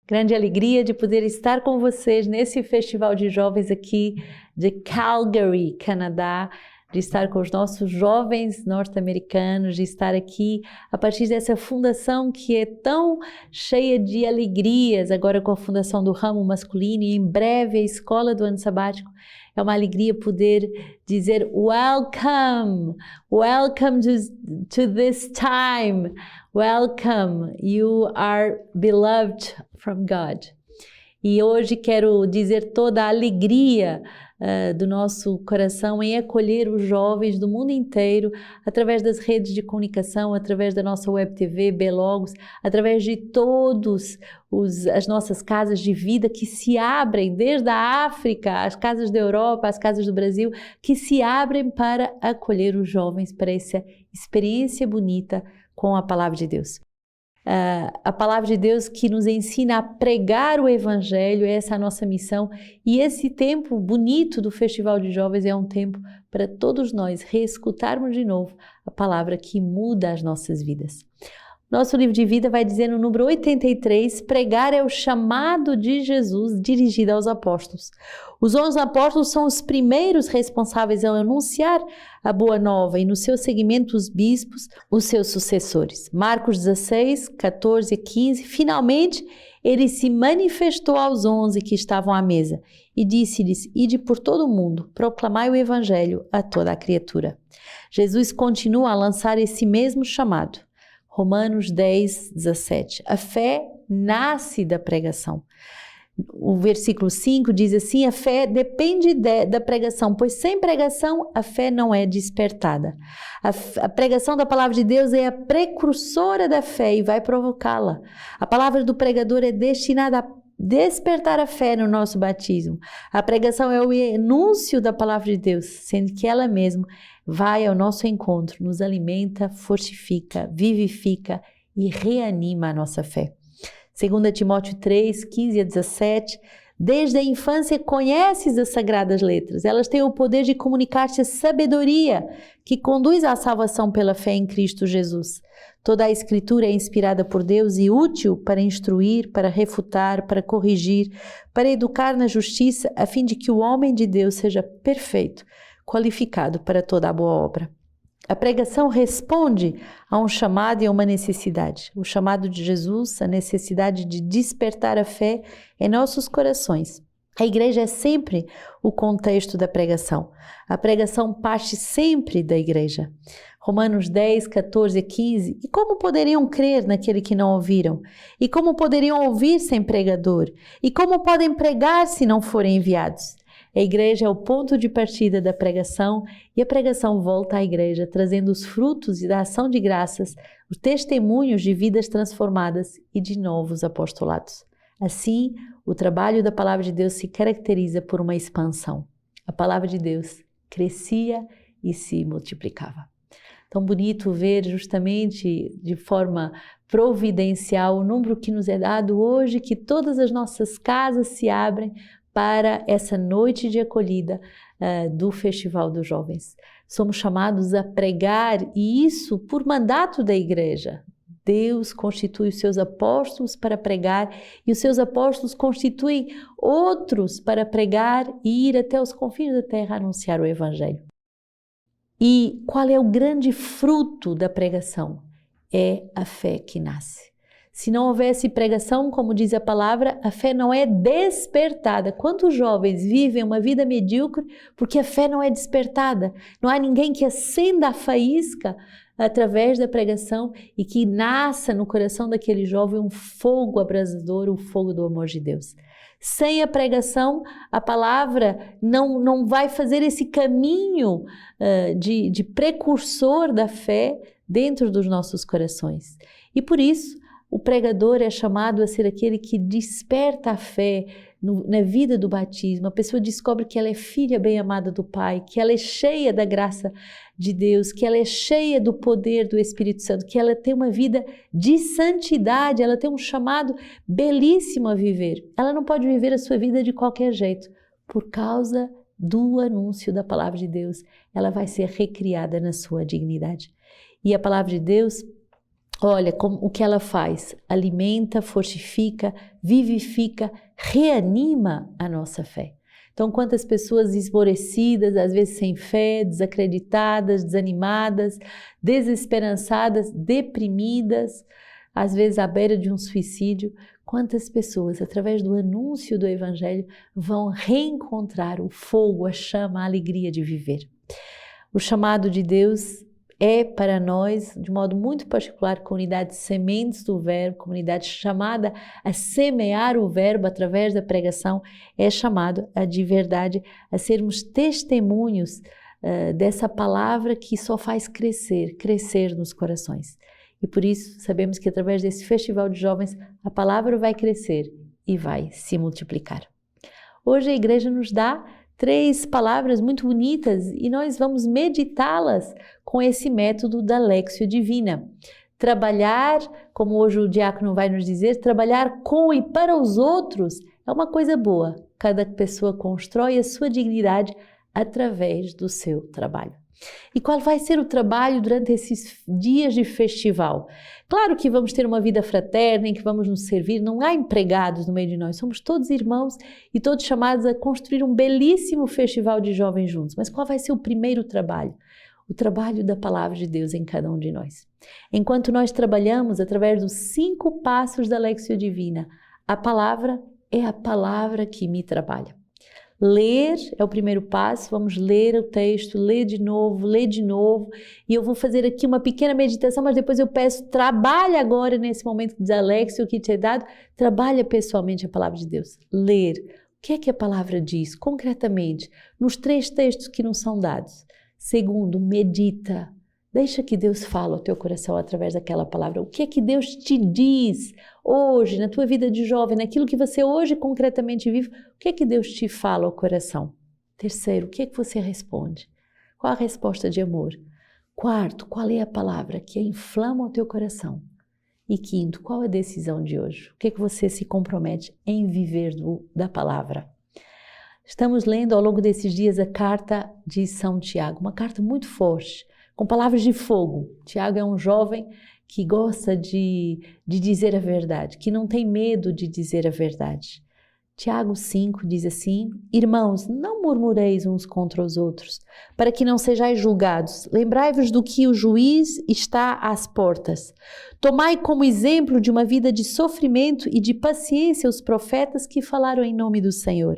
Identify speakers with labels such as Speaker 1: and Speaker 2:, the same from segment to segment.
Speaker 1: Grande alegria de poder estar com vocês nesse festival de jovens aqui de Calgary, Canadá, de estar com os nossos jovens norte-americanos, de estar aqui a partir dessa fundação que é tão cheia de alegrias, agora com a fundação do ramo masculino e em breve a escola do ano sabático. É uma alegria poder dizer welcome, welcome to this time, welcome, you are beloved from God. E hoje quero dizer toda a alegria do nosso coração em acolher os jovens do mundo inteiro através das redes de comunicação, através da nossa web TV, Belogos, através de todas as nossas casas de vida que se abrem, desde a África, as casas da Europa, as casas do Brasil, que se abrem para acolher os jovens para essa experiência bonita com a Palavra de Deus. A Palavra de Deus que nos ensina a pregar o Evangelho, essa é a nossa missão, e esse tempo bonito do Festival de Jovens é um tempo para todos nós reescutarmos de novo a palavra que muda as nossas vidas. Nosso livro de vida vai dizer no número 83, pregar é o chamado de Jesus dirigido aos apóstolos. Os 11 apóstolos são os primeiros responsáveis ao anunciar a boa nova e no seu seguimento os bispos, os seus sucessores. Marcos 16, 14 e 15, finalmente ele se manifestou aos 11 que estavam à mesa e disse-lhes, ide por todo o mundo, proclamai o evangelho a toda a criatura. Jesus continua a lançar esse mesmo chamado. Romanos 10, 17. A fé nasce da pregação. O versículo 5 diz assim, a fé depende da pregação, pois sem pregação a fé não é despertada. A pregação da palavra de Deus é a precursora da fé e vai provocá-la. A palavra do pregador é destinada a despertar a fé no nosso batismo. A pregação é o anúncio da palavra de Deus, sendo que ela mesma vai ao nosso encontro, nos alimenta, fortifica, vivifica e reanima a nossa fé. 2 Timóteo 3, 15 a 17, desde a infância conheces as sagradas letras, elas têm o poder de comunicar-te a sabedoria que conduz à salvação pela fé em Cristo Jesus. Toda a Escritura é inspirada por Deus e útil para instruir, para refutar, para corrigir, para educar na justiça, a fim de que o homem de Deus seja perfeito, qualificado para toda a boa obra. A pregação responde a um chamado e a uma necessidade. O chamado de Jesus, a necessidade de despertar a fé em nossos corações. A igreja é sempre o contexto da pregação. A pregação parte sempre da igreja. Romanos 10, 14 e 15. E como poderiam crer naquele que não ouviram? E como poderiam ouvir sem pregador? E como podem pregar se não forem enviados? A igreja é o ponto de partida da pregação e a pregação volta à igreja, trazendo os frutos da ação de graças, os testemunhos de vidas transformadas e de novos apostolados. Assim, o trabalho da palavra de Deus se caracteriza por uma expansão. A palavra de Deus crescia e se multiplicava. Tão bonito ver justamente de forma providencial o número que nos é dado hoje, que todas as nossas casas se abrem para essa noite de acolhida do Festival dos Jovens. Somos chamados a pregar e isso por mandato da igreja. Deus constitui os seus apóstolos para pregar e os seus apóstolos constituem outros para pregar e ir até os confins da terra anunciar o Evangelho. E qual é o grande fruto da pregação? É a fé que nasce. Se não houvesse pregação, como diz a palavra, a fé não é despertada. Quantos jovens vivem uma vida medíocre porque a fé não é despertada? Não há ninguém que acenda a faísca através da pregação e que nasça no coração daquele jovem um fogo abrasador, o fogo do amor de Deus. Sem a pregação, a palavra não vai fazer esse caminho de precursor da fé dentro dos nossos corações. E por isso, o pregador é chamado a ser aquele que desperta a fé na vida do batismo. A pessoa descobre que ela é filha bem amada do Pai, que ela é cheia da graça de Deus, que ela é cheia do poder do Espírito Santo, que ela tem uma vida de santidade, ela tem um chamado belíssimo a viver. Ela não pode viver a sua vida de qualquer jeito, por causa do anúncio da palavra de Deus. Ela vai ser recriada na sua dignidade. E a palavra de Deus Olha como o que ela faz, alimenta, fortifica, vivifica, reanima a nossa fé. Então, quantas pessoas esmorecidas, às vezes sem fé, desacreditadas, desanimadas, desesperançadas, deprimidas, às vezes à beira de um suicídio, quantas pessoas, através do anúncio do Evangelho, vão reencontrar o fogo, a chama, a alegria de viver. O chamado de Deus é para nós, de modo muito particular, comunidade Sementes do Verbo, comunidade chamada a semear o Verbo através da pregação, é chamado de verdade a sermos testemunhos dessa palavra que só faz crescer nos corações. E por isso sabemos que através desse festival de jovens a palavra vai crescer e vai se multiplicar. Hoje a igreja nos dá 3 palavras muito bonitas e nós vamos meditá-las com esse método da Lectio Divina. Trabalhar, como hoje o diácono vai nos dizer, trabalhar com e para os outros é uma coisa boa. Cada pessoa constrói a sua dignidade através do seu trabalho. E qual vai ser o trabalho durante esses dias de festival? Claro que vamos ter uma vida fraterna em que vamos nos servir, não há empregados no meio de nós, somos todos irmãos e todos chamados a construir um belíssimo festival de jovens juntos. Mas qual vai ser o primeiro trabalho? O trabalho da palavra de Deus em cada um de nós. Enquanto nós trabalhamos através dos 5 passos da Lectio Divina, a palavra é a palavra que me trabalha. Ler é o primeiro passo, vamos ler o texto, ler de novo, e eu vou fazer aqui uma pequena meditação, mas depois eu peço, trabalha agora nesse momento da Lectio que te é dado, trabalha pessoalmente a palavra de Deus. Ler, o que é que a palavra diz concretamente nos 3 textos que nos são dados? Segundo, medita, deixa que Deus fale ao teu coração através daquela palavra. O que é que Deus te diz hoje, na tua vida de jovem, naquilo que você hoje concretamente vive, o que é que Deus te fala ao coração? Terceiro, o que é que você responde? Qual a resposta de amor? Quarto, qual é a palavra que inflama o teu coração? E quinto, qual é a decisão de hoje? O que é que você se compromete em viver da palavra? Estamos lendo ao longo desses dias a carta de São Tiago, uma carta muito forte, com palavras de fogo. Tiago é um jovem que gosta de dizer a verdade, que não tem medo de dizer a verdade. Tiago 5 diz assim: Irmãos, não murmureis uns contra os outros, para que não sejais julgados. Lembrai-vos do que o juiz está às portas. Tomai como exemplo de uma vida de sofrimento e de paciência os profetas que falaram em nome do Senhor.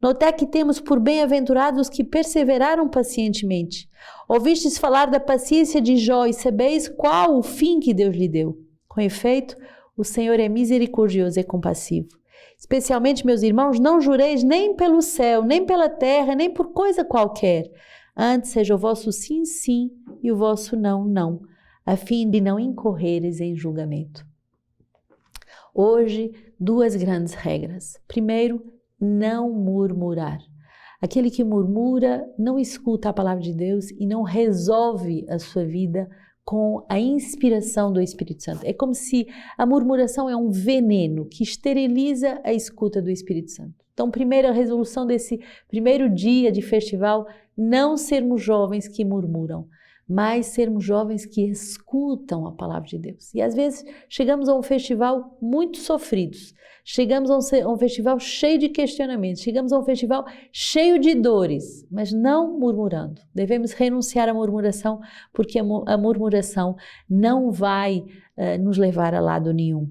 Speaker 1: Notai que temos por bem-aventurados os que perseveraram pacientemente. Ouvistes falar da paciência de Jó e sabeis qual o fim que Deus lhe deu. Com efeito, o Senhor é misericordioso e compassivo. Especialmente, meus irmãos, não jureis nem pelo céu, nem pela terra, nem por coisa qualquer. Antes seja o vosso sim, sim e o vosso não, não, a fim de não incorreres em julgamento. Hoje, 2 grandes regras. Primeiro, não murmurar. Aquele que murmura não escuta a palavra de Deus e não resolve a sua vida com a inspiração do Espírito Santo. É como se a murmuração é um veneno que esteriliza a escuta do Espírito Santo. Então, primeira resolução desse primeiro dia de festival, não sermos jovens que murmuram, mas sermos jovens que escutam a palavra de Deus. E às vezes chegamos a um festival muito sofridos, chegamos a um festival cheio de questionamentos, chegamos a um festival cheio de dores, mas não murmurando. Devemos renunciar à murmuração, porque a murmuração não vai nos levar a lado nenhum.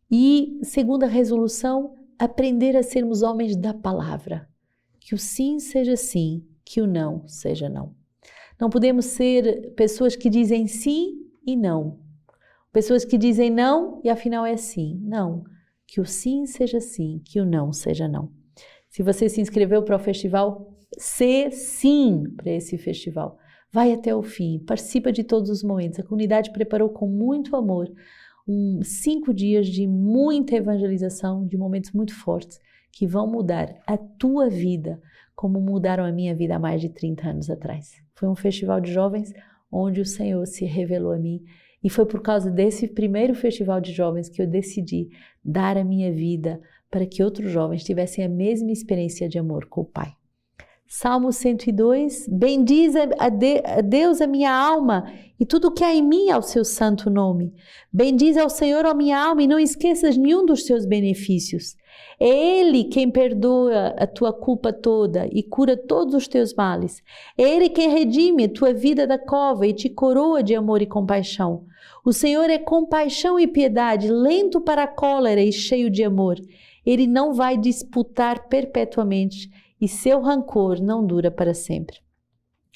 Speaker 1: E segunda resolução, aprender a sermos homens da palavra. Que o sim seja sim, que o não seja não. Não podemos ser pessoas que dizem sim e não. Pessoas que dizem não e afinal é sim. Não. Que o sim seja sim, que o não seja não. Se você se inscreveu para o festival, sê sim para esse festival. Vai até o fim, participa de todos os momentos. A comunidade preparou com muito amor 5 dias de muita evangelização, de momentos muito fortes, que vão mudar a tua vida, como mudaram a minha vida há mais de 30 anos atrás. Foi um festival de jovens onde o Senhor se revelou a mim e foi por causa desse primeiro festival de jovens que eu decidi dar a minha vida para que outros jovens tivessem a mesma experiência de amor com o Pai. Salmo 102, bendiz a Deus a minha alma e tudo o que há em mim ao seu santo nome. Bendiz ao Senhor a minha alma e não esqueças nenhum dos seus benefícios. É Ele quem perdoa a tua culpa toda e cura todos os teus males. É Ele quem redime a tua vida da cova e te coroa de amor e compaixão. O Senhor é compaixão e piedade, lento para a cólera e cheio de amor. Ele não vai disputar perpetuamente e seu rancor não dura para sempre.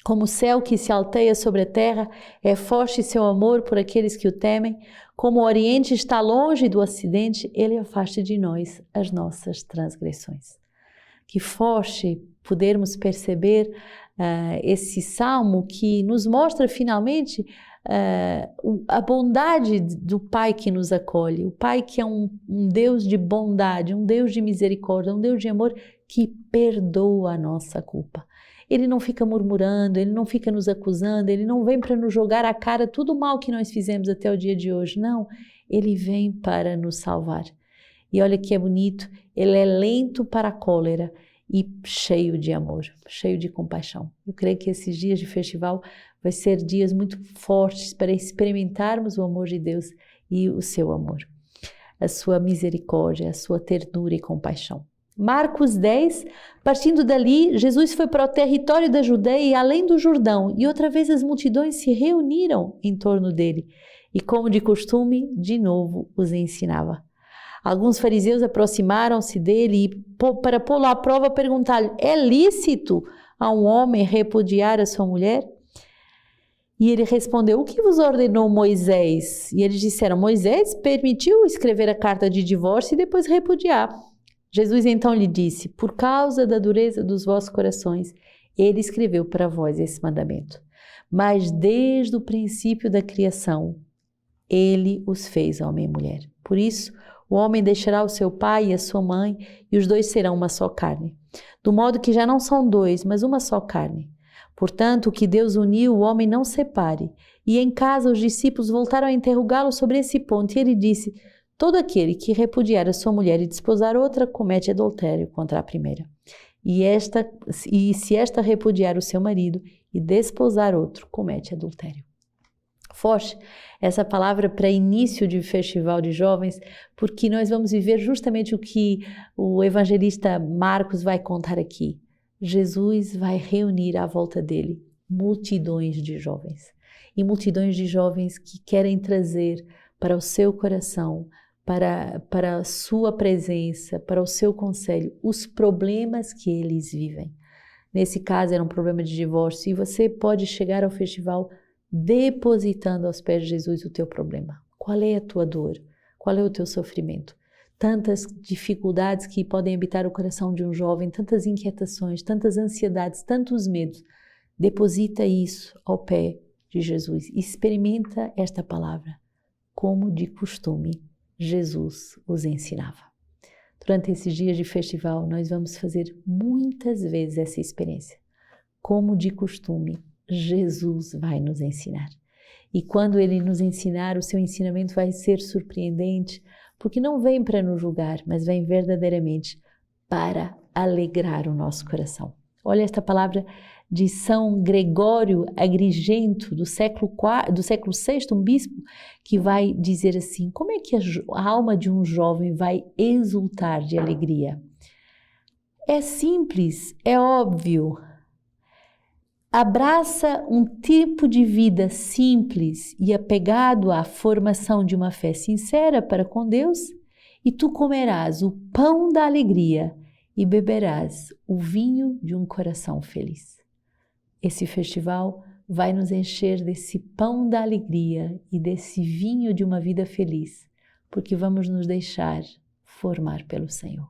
Speaker 1: Como o céu que se alteia sobre a terra, é forte seu amor por aqueles que o temem. Como o Oriente está longe do Ocidente, Ele afasta de nós as nossas transgressões. Que forte podermos perceber esse salmo que nos mostra finalmente a bondade do Pai que nos acolhe. O Pai que é um Deus de bondade, um Deus de misericórdia, um Deus de amor que perdoa a nossa culpa. Ele não fica murmurando, Ele não fica nos acusando, Ele não vem para nos jogar à cara tudo o mal que nós fizemos até o dia de hoje. Não, Ele vem para nos salvar. E olha que é bonito, Ele é lento para a cólera e cheio de amor, cheio de compaixão. Eu creio que esses dias de festival vai ser dias muito fortes para experimentarmos o amor de Deus e o seu amor, a sua misericórdia, a sua ternura e compaixão. Marcos 10, partindo dali, Jesus foi para o território da Judeia e além do Jordão, e outra vez as multidões se reuniram em torno dele, e como de costume, de novo os ensinava. Alguns fariseus aproximaram-se dele e, para pô-lo à prova, perguntaram: é lícito a um homem repudiar a sua mulher? E ele respondeu: o que vos ordenou Moisés? E eles disseram: Moisés permitiu escrever a carta de divórcio e depois repudiar. Jesus então lhe disse: por causa da dureza dos vossos corações, ele escreveu para vós esse mandamento. Mas desde o princípio da criação, ele os fez homem e mulher. Por isso, o homem deixará o seu pai e a sua mãe, e os dois serão uma só carne. Do modo que já não são dois, mas uma só carne. Portanto, o que Deus uniu, o homem não separe. E em casa os discípulos voltaram a interrogá-lo sobre esse ponto, e ele disse: todo aquele que repudiar a sua mulher e desposar outra, comete adultério contra a primeira. E se esta repudiar o seu marido e desposar outro, comete adultério. Forte essa palavra para início de festival de jovens, porque nós vamos viver justamente o que o evangelista Marcos vai contar aqui. Jesus vai reunir à volta dele multidões de jovens. E multidões de jovens que querem trazer para o seu coração, para a sua presença, para o seu conselho, os problemas que eles vivem. Nesse caso era um problema de divórcio, e você pode chegar ao festival depositando aos pés de Jesus o teu problema. Qual é a tua dor? Qual é o teu sofrimento? Tantas dificuldades que podem habitar o coração de um jovem, tantas inquietações, tantas ansiedades, tantos medos. Deposita isso ao pé de Jesus. Experimenta esta palavra, como de costume Jesus os ensinava. Durante esses dias de festival, nós vamos fazer muitas vezes essa experiência. Como de costume, Jesus vai nos ensinar. E quando Ele nos ensinar, o seu ensinamento vai ser surpreendente, porque não vem para nos julgar, mas vem verdadeiramente para alegrar o nosso coração. Olha esta palavra de São Gregório Agrigento, do século VI, um bispo, que vai dizer assim: como é que a alma de um jovem vai exultar de alegria? É simples, é óbvio. Abraça um tipo de vida simples e apegado à formação de uma fé sincera para com Deus, e tu comerás o pão da alegria e beberás o vinho de um coração feliz. Esse festival vai nos encher desse pão da alegria e desse vinho de uma vida feliz, porque vamos nos deixar formar pelo Senhor.